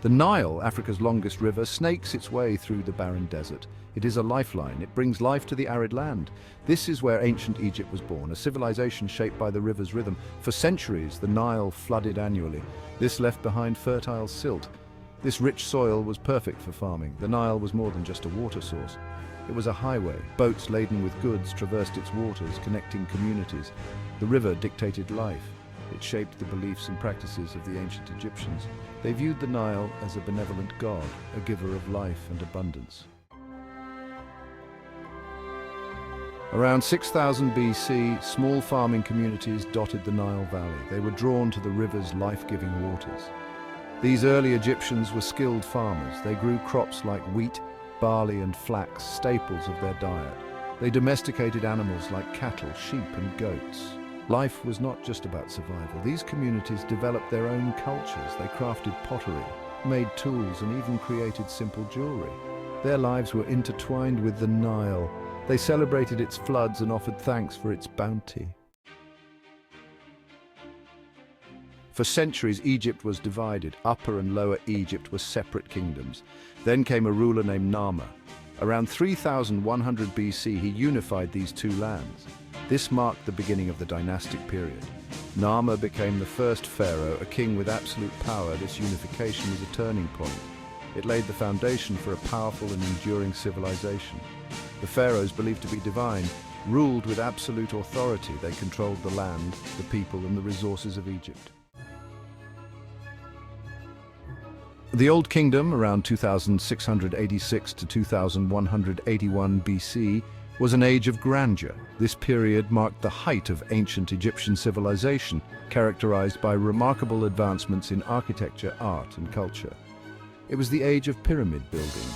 The Nile, Africa's longest river, snakes its way through the barren desert. It is a lifeline. It brings life to the arid land. This is where ancient Egypt was born, a civilization shaped by the river's rhythm. For centuries, the Nile flooded annually. This left behind fertile silt. This rich soil was perfect for farming. The Nile was more than just a water source. It was a highway. Boats laden with goods traversed its waters, connecting communities. The river dictated life. It shaped the beliefs and practices of the ancient Egyptians. They viewed the Nile as a benevolent god, a giver of life and abundance. Around 6000 BC, small farming communities dotted the Nile Valley. They were drawn to the river's life-giving waters. These early Egyptians were skilled farmers. They grew crops like wheat, barley and flax, staples of their diet. They domesticated animals like cattle, sheep and goats. Life was not just about survival. These communities developed their own cultures. They crafted pottery, made tools and even created simple jewelry. Their lives were intertwined with the Nile. They celebrated its floods and offered thanks for its bounty. For centuries, Egypt was divided. Upper and Lower Egypt were separate kingdoms. Then came a ruler named Narmer. Around 3100 BC, he unified these two lands. This marked the beginning of the dynastic period. Narmer became the first pharaoh, a king with absolute power. This unification was a turning point. It laid the foundation for a powerful and enduring civilization. The pharaohs, believed to be divine, ruled with absolute authority. They controlled the land, the people, and the resources of Egypt. The Old Kingdom, around 2686 to 2181 BC, was an age of grandeur. This period marked the height of ancient Egyptian civilization, characterized by remarkable advancements in architecture, art, and culture. It was the age of pyramid building.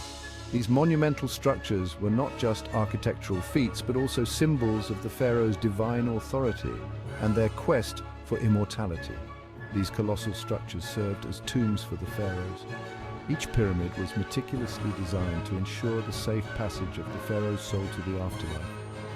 These monumental structures were not just architectural feats, but also symbols of the pharaoh's divine authority and their quest for immortality. These colossal structures served as tombs for the pharaohs. Each pyramid was meticulously designed to ensure the safe passage of the pharaoh's soul to the afterlife,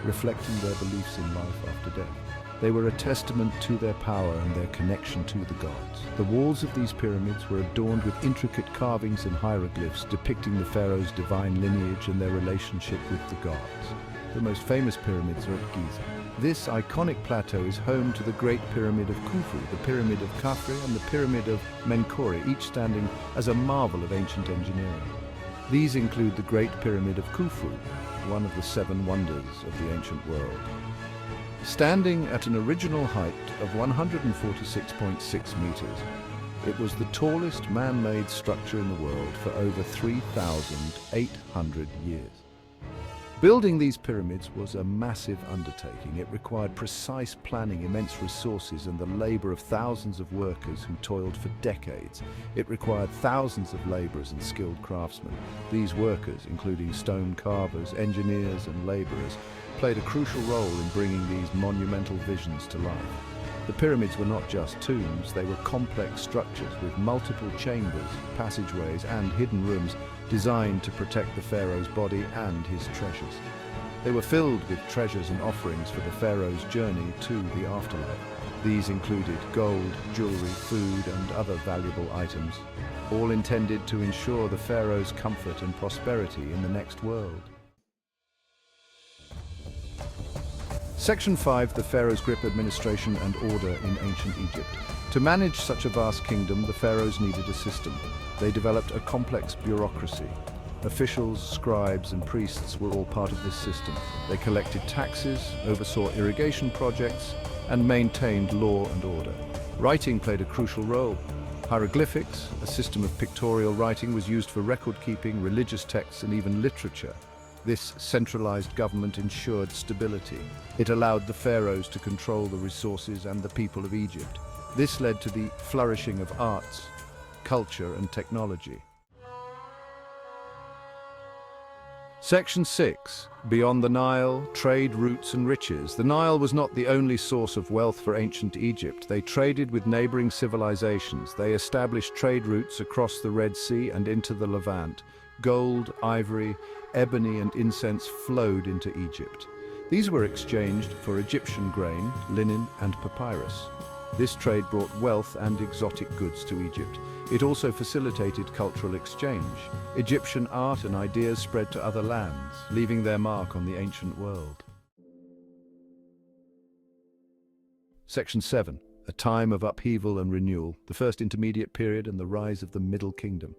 reflecting their beliefs in life after death. They were a testament to their power and their connection to the gods. The walls of these pyramids were adorned with intricate carvings and hieroglyphs depicting the pharaoh's divine lineage and their relationship with the gods. The most famous pyramids are at Giza. This iconic plateau is home to the Great Pyramid of Khufu, the Pyramid of Khafre, and the Pyramid of Menkore, each standing as a marvel of ancient engineering. These include the Great Pyramid of Khufu, one of the 7 wonders of the ancient world. Standing at an original height of 146.6 meters, it was the tallest man-made structure in the world for over 3,800 years. Building these pyramids was a massive undertaking. It required precise planning, immense resources, and the labor of thousands of workers who toiled for decades. It required thousands of laborers and skilled craftsmen. These workers, including stone carvers, engineers, and laborers, played a crucial role in bringing these monumental visions to life. The pyramids were not just tombs, they were complex structures with multiple chambers, passageways, and hidden rooms designed to protect the pharaoh's body and his treasures. They were filled with treasures and offerings for the pharaoh's journey to the afterlife. These included gold, jewelry, food, and other valuable items, all intended to ensure the pharaoh's comfort and prosperity in the next world. Section 5, the Pharaoh's grip, administration and order in ancient Egypt. To manage such a vast kingdom, the pharaohs needed a system. They developed a complex bureaucracy. Officials, scribes and priests were all part of this system. They collected taxes, oversaw irrigation projects, and maintained law and order. Writing played a crucial role. Hieroglyphics, a system of pictorial writing, was used for record-keeping, religious texts and even literature. This centralized government ensured stability. It allowed the pharaohs to control the resources and the people of Egypt. This led to the flourishing of arts, culture, and technology. Section 6. Beyond the Nile, trade routes and riches. The Nile was not the only source of wealth for ancient Egypt. They traded with neighboring civilizations. They established trade routes across the Red Sea and into the Levant. Gold, ivory, ebony and incense flowed into Egypt. These were exchanged for Egyptian grain, linen and papyrus. This trade brought wealth and exotic goods to Egypt. It also facilitated cultural exchange. Egyptian art and ideas spread to other lands, leaving their mark on the ancient world. Section 7. A time of upheaval and renewal, the First Intermediate Period and the rise of the Middle Kingdom.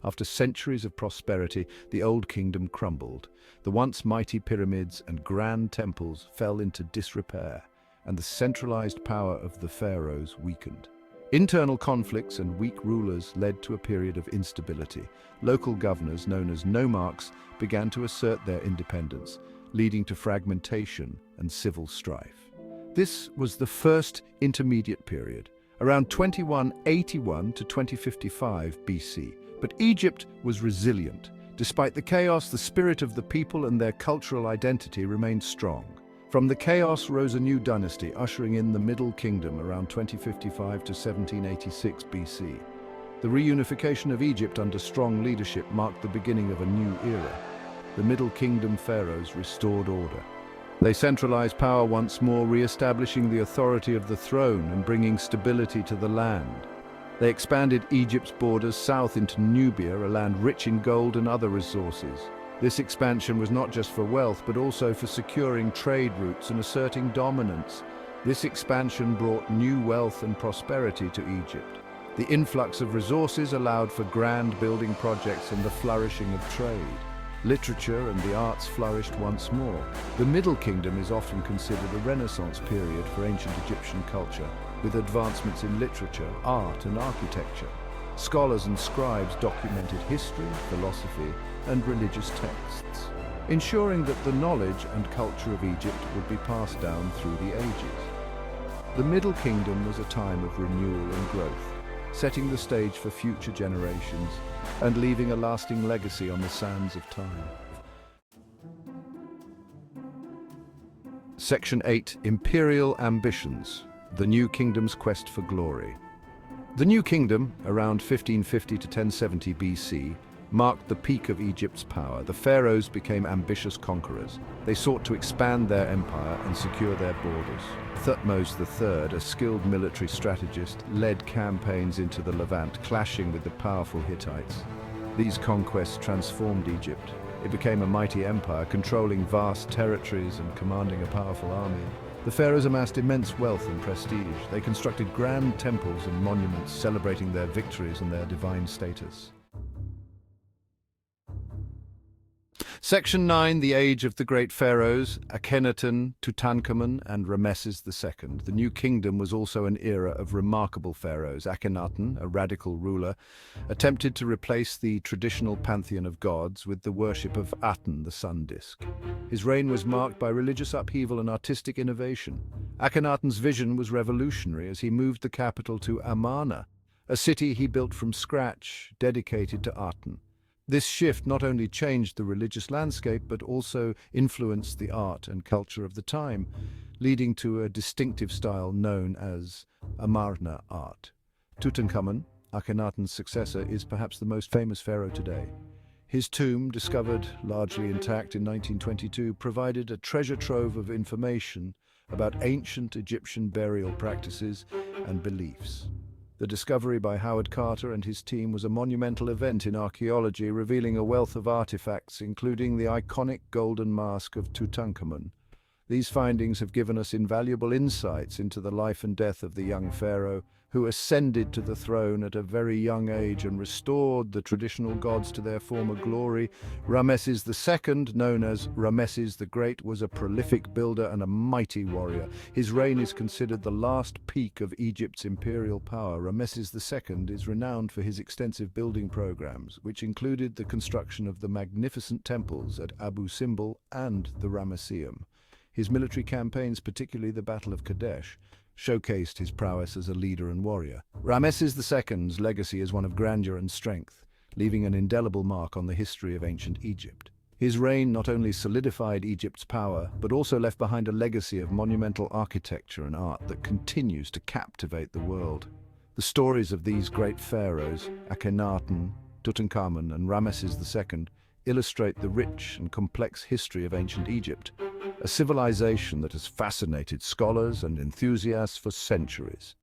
After centuries of prosperity, the Old Kingdom crumbled. The once mighty pyramids and grand temples fell into disrepair, and the centralized power of the pharaohs weakened. Internal conflicts and weak rulers led to a period of instability. Local governors, known as nomarchs, began to assert their independence, leading to fragmentation and civil strife. This was the First Intermediate Period, around 2181 to 2055 BC. But Egypt was resilient. Despite the chaos, the spirit of the people and their cultural identity remained strong. From the chaos rose a new dynasty, ushering in the Middle Kingdom around 2055 to 1786 BC. The reunification of Egypt under strong leadership marked the beginning of a new era. The Middle Kingdom pharaohs restored order. They centralized power once more, re-establishing the authority of the throne and bringing stability to the land. They expanded Egypt's borders south into Nubia, a land rich in gold and other resources. This expansion was not just for wealth, but also for securing trade routes and asserting dominance. This expansion brought new wealth and prosperity to Egypt. The influx of resources allowed for grand building projects and the flourishing of trade. Literature and the arts flourished once more. The Middle Kingdom is often considered a Renaissance period for ancient Egyptian culture, with advancements in literature, art, and architecture. Scholars and scribes documented history, philosophy, and religious texts, ensuring that the knowledge and culture of Egypt would be passed down through the ages. The Middle Kingdom was a time of renewal and growth, setting the stage for future generations and leaving a lasting legacy on the sands of time. Section 8. Imperial Ambitions. The New Kingdom's Quest for Glory. The New Kingdom, around 1550 to 1070 BC, marked the peak of Egypt's power. The pharaohs became ambitious conquerors. They sought to expand their empire and secure their borders. Thutmose III, a skilled military strategist, led campaigns into the Levant, clashing with the powerful Hittites. These conquests transformed Egypt. It became a mighty empire, controlling vast territories and commanding a powerful army. The pharaohs amassed immense wealth and prestige. They constructed grand temples and monuments celebrating their victories and their divine status. Section 9. The Age of the Great Pharaohs, Akhenaten, Tutankhamun, and Ramesses II. The New Kingdom was also an era of remarkable pharaohs. Akhenaten, a radical ruler, attempted to replace the traditional pantheon of gods with the worship of Aten, the sun disk. His reign was marked by religious upheaval and artistic innovation. Akhenaten's vision was revolutionary as he moved the capital to Amarna, a city he built from scratch, dedicated to Aten. This shift not only changed the religious landscape, but also influenced the art and culture of the time, leading to a distinctive style known as Amarna art. Tutankhamun, Akhenaten's successor, is perhaps the most famous pharaoh today. His tomb, discovered largely intact in 1922, provided a treasure trove of information about ancient Egyptian burial practices and beliefs. The discovery by Howard Carter and his team was a monumental event in archaeology, revealing a wealth of artifacts, including the iconic golden mask of Tutankhamun. These findings have given us invaluable insights into the life and death of the young pharaoh, who ascended to the throne at a very young age and restored the traditional gods to their former glory. Ramesses II, known as Ramesses the Great, was a prolific builder and a mighty warrior. His reign is considered the last peak of Egypt's imperial power. Ramesses II is renowned for his extensive building programs, which included the construction of the magnificent temples at Abu Simbel and the Ramesseum. His military campaigns, particularly the Battle of Kadesh, showcased his prowess as a leader and warrior. Ramesses II's legacy is one of grandeur and strength, leaving an indelible mark on the history of ancient Egypt. His reign not only solidified Egypt's power, but also left behind a legacy of monumental architecture and art that continues to captivate the world. The stories of these great pharaohs, Akhenaten, Tutankhamun, and Ramesses II, illustrate the rich and complex history of ancient Egypt, a civilization that has fascinated scholars and enthusiasts for centuries.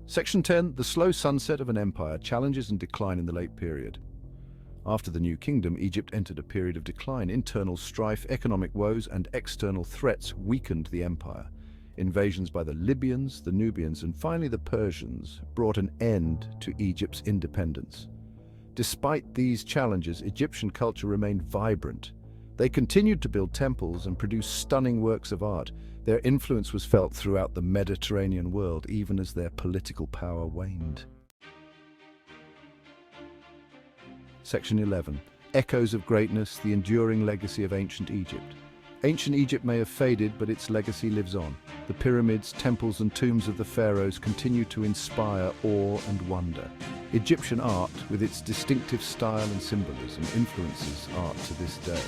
Section 10. The slow sunset of an empire, challenges and decline in the late period. After the New Kingdom, Egypt entered a period of decline. Internal strife, economic woes, and external threats weakened the empire. Invasions by the Libyans, the Nubians, and finally the Persians brought an end to Egypt's independence. Despite these challenges, Egyptian culture remained vibrant. They continued to build temples and produce stunning works of art. Their influence was felt throughout the Mediterranean world, even as their political power waned. Section 11. Echoes of greatness, the enduring legacy of ancient Egypt. Ancient Egypt may have faded, but its legacy lives on. The pyramids, temples, and tombs of the pharaohs continue to inspire awe and wonder. Egyptian art, with its distinctive style and symbolism, influences art to this day.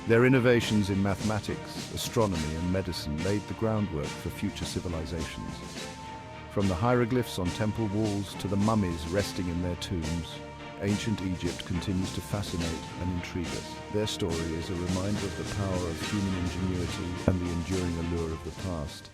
Their innovations in mathematics, astronomy, and medicine laid the groundwork for future civilizations. From the hieroglyphs on temple walls to the mummies resting in their tombs, ancient Egypt continues to fascinate and intrigue us. Their story is a reminder of the power of human ingenuity and the enduring allure of the past.